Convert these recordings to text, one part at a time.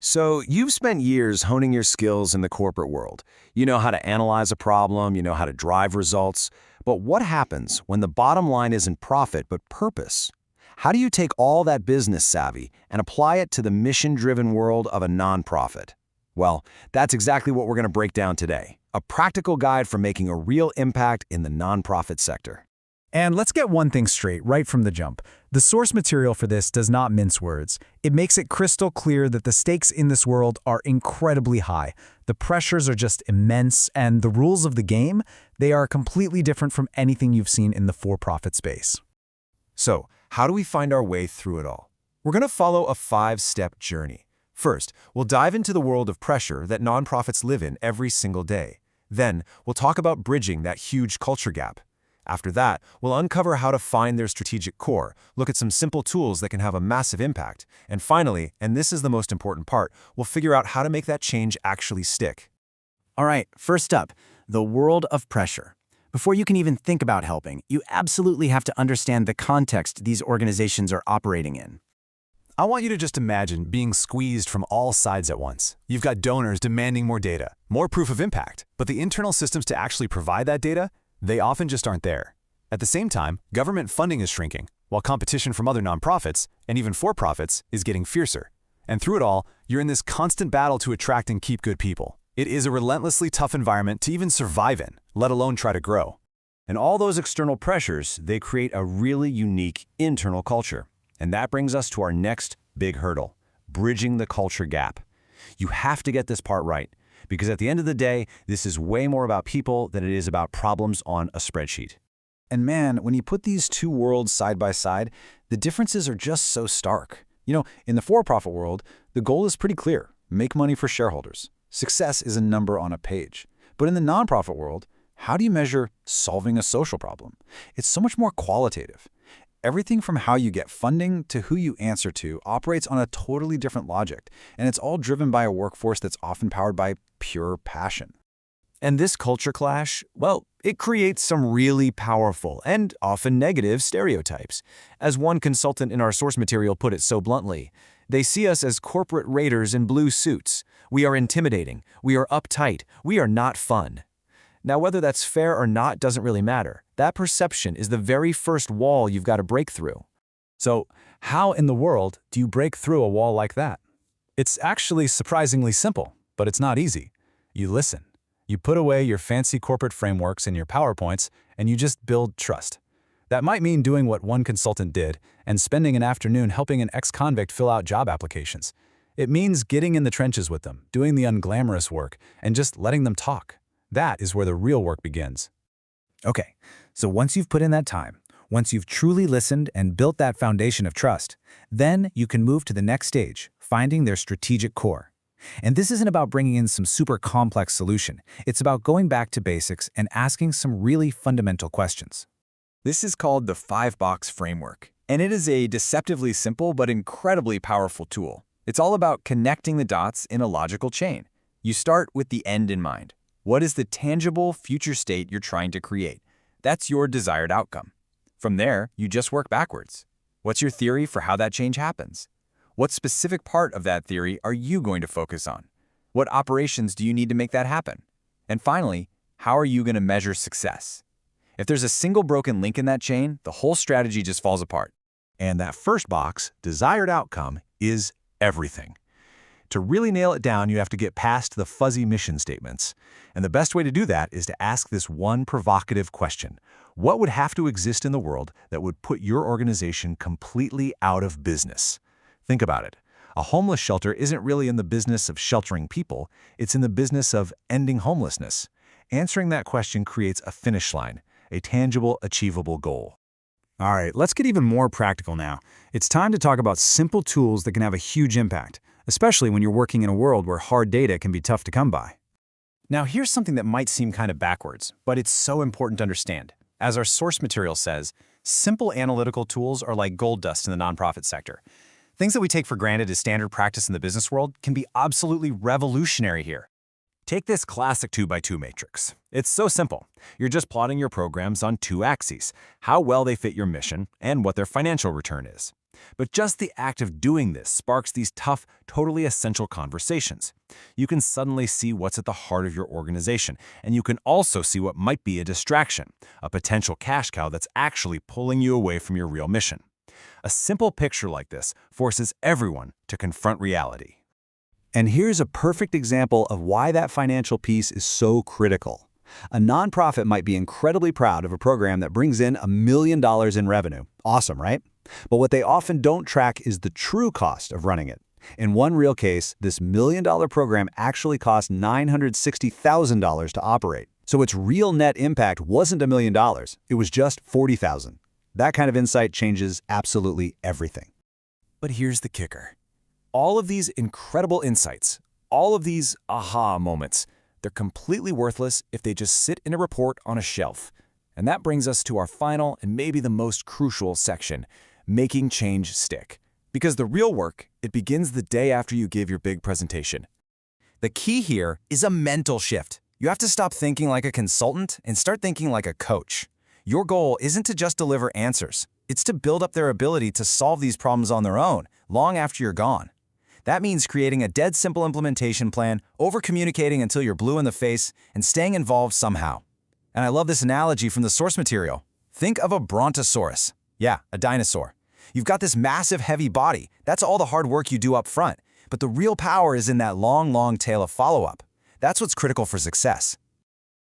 So you've spent years honing your skills in the corporate world. You know how to analyze a problem, you know how to drive results. But what happens when the bottom line isn't profit but purpose? How do you take all that business savvy and apply it to the mission-driven world of a nonprofit? Well, that's exactly what we're going to break down today. A practical guide for making a real impact in the nonprofit sector. And let's get one thing straight right from the jump. The source material for this does not mince words. It makes it crystal clear that the stakes in this world are incredibly high. The pressures are just immense, and the rules of the game, they are completely different from anything you've seen in the for-profit space. So, how do we find our way through it all? We're going to follow a 5-step journey. First, we'll dive into the world of pressure that nonprofits live in every single day. Then, we'll talk about bridging that huge culture gap. After that, we'll uncover how to find their strategic core, look at some simple tools that can have a massive impact, and finally, and this is the most important part, we'll figure out how to make that change actually stick. All right, first up, the world of pressure. Before you can even think about helping, you absolutely have to understand the context these organizations are operating in. I want you to just imagine being squeezed from all sides at once. You've got donors demanding more data, more proof of impact, but the internal systems to actually provide that data, they often just aren't there. At the same time, government funding is shrinking, while competition from other nonprofits, and even for-profits, is getting fiercer. And through it all, you're in this constant battle to attract and keep good people. It is a relentlessly tough environment to even survive in, let alone try to grow. And all those external pressures, they create a really unique internal culture. And that brings us to our next big hurdle, bridging the culture gap. You have to get this part right, because at the end of the day, this is way more about people than it is about problems on a spreadsheet. And man, when you put these two worlds side by side, the differences are just so stark. You know, in the for-profit world, the goal is pretty clear: make money for shareholders. Success is a number on a page. But in the nonprofit world, how do you measure solving a social problem? It's so much more qualitative. Everything from how you get funding to who you answer to operates on a totally different logic, and it's all driven by a workforce that's often powered by pure passion. And this culture clash, well, it creates some really powerful and often negative stereotypes. As one consultant in our source material put it so bluntly, they see us as corporate raiders in blue suits. We are intimidating, we are uptight, we are not fun. Now, whether that's fair or not doesn't really matter. That perception is the very first wall you've got to break through. So, how in the world do you break through a wall like that? It's actually surprisingly simple, but it's not easy. You listen. You put away your fancy corporate frameworks and your PowerPoints, and you just build trust. That might mean doing what one consultant did and spending an afternoon helping an ex-convict fill out job applications. It means getting in the trenches with them, doing the unglamorous work, and just letting them talk. That is where the real work begins. Okay, so once you've put in that time, once you've truly listened and built that foundation of trust, then you can move to the next stage, finding their strategic core. And this isn't about bringing in some super complex solution. It's about going back to basics and asking some really fundamental questions. This is called the 5-box framework, and it is a deceptively simple but incredibly powerful tool. It's all about connecting the dots in a logical chain. You start with the end in mind. What is the tangible future state you're trying to create? That's your desired outcome. From there, you just work backwards. What's your theory for how that change happens? What specific part of that theory are you going to focus on? What operations do you need to make that happen? And finally, how are you going to measure success? If there's a single broken link in that chain, the whole strategy just falls apart. And that first box, desired outcome, is everything. To really nail it down, you have to get past the fuzzy mission statements. And the best way to do that is to ask this one provocative question. What would have to exist in the world that would put your organization completely out of business? Think about it. A homeless shelter isn't really in the business of sheltering people. It's in the business of ending homelessness. Answering that question creates a finish line, a tangible, achievable goal. All right, let's get even more practical now. It's time to talk about simple tools that can have a huge impact, especially when you're working in a world where hard data can be tough to come by. Now, here's something that might seem kind of backwards, but it's so important to understand. As our source material says, simple analytical tools are like gold dust in the nonprofit sector. Things that we take for granted as standard practice in the business world can be absolutely revolutionary here. Take this classic 2x2 matrix. It's so simple. You're just plotting your programs on two axes, how well they fit your mission and what their financial return is. But just the act of doing this sparks these tough, totally essential conversations. You can suddenly see what's at the heart of your organization, and you can also see what might be a distraction, a potential cash cow that's actually pulling you away from your real mission. A simple picture like this forces everyone to confront reality. And here's a perfect example of why that financial piece is so critical. A nonprofit might be incredibly proud of a program that brings in $1 million in revenue. Awesome, right? But what they often don't track is the true cost of running it. In one real case, this $1 million program actually cost $960,000 to operate. So its real net impact wasn't $1 million, it was just $40,000. That kind of insight changes absolutely everything. But here's the kicker. All of these incredible insights, all of these aha moments, they're completely worthless if they just sit in a report on a shelf. And that brings us to our final and maybe the most crucial section, making change stick. Because the real work, it begins the day after you give your big presentation. The key here is a mental shift. You have to stop thinking like a consultant and start thinking like a coach. Your goal isn't to just deliver answers. It's to build up their ability to solve these problems on their own, long after you're gone. That means creating a dead simple implementation plan, over-communicating until you're blue in the face, and staying involved somehow. And I love this analogy from the source material. Think of a brontosaurus. Yeah, a dinosaur. You've got this massive, heavy body. That's all the hard work you do up front. But the real power is in that long tail of follow-up. That's what's critical for success.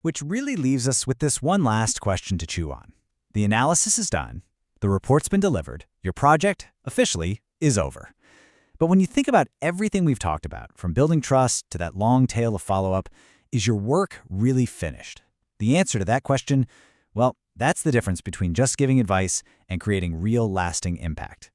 Which really leaves us with this one last question to chew on. The analysis is done, the report's been delivered, your project, officially, is over. But when you think about everything we've talked about, from building trust to that long tail of follow-up, is your work really finished? The answer to that question, well, that's the difference between just giving advice and creating real lasting impact.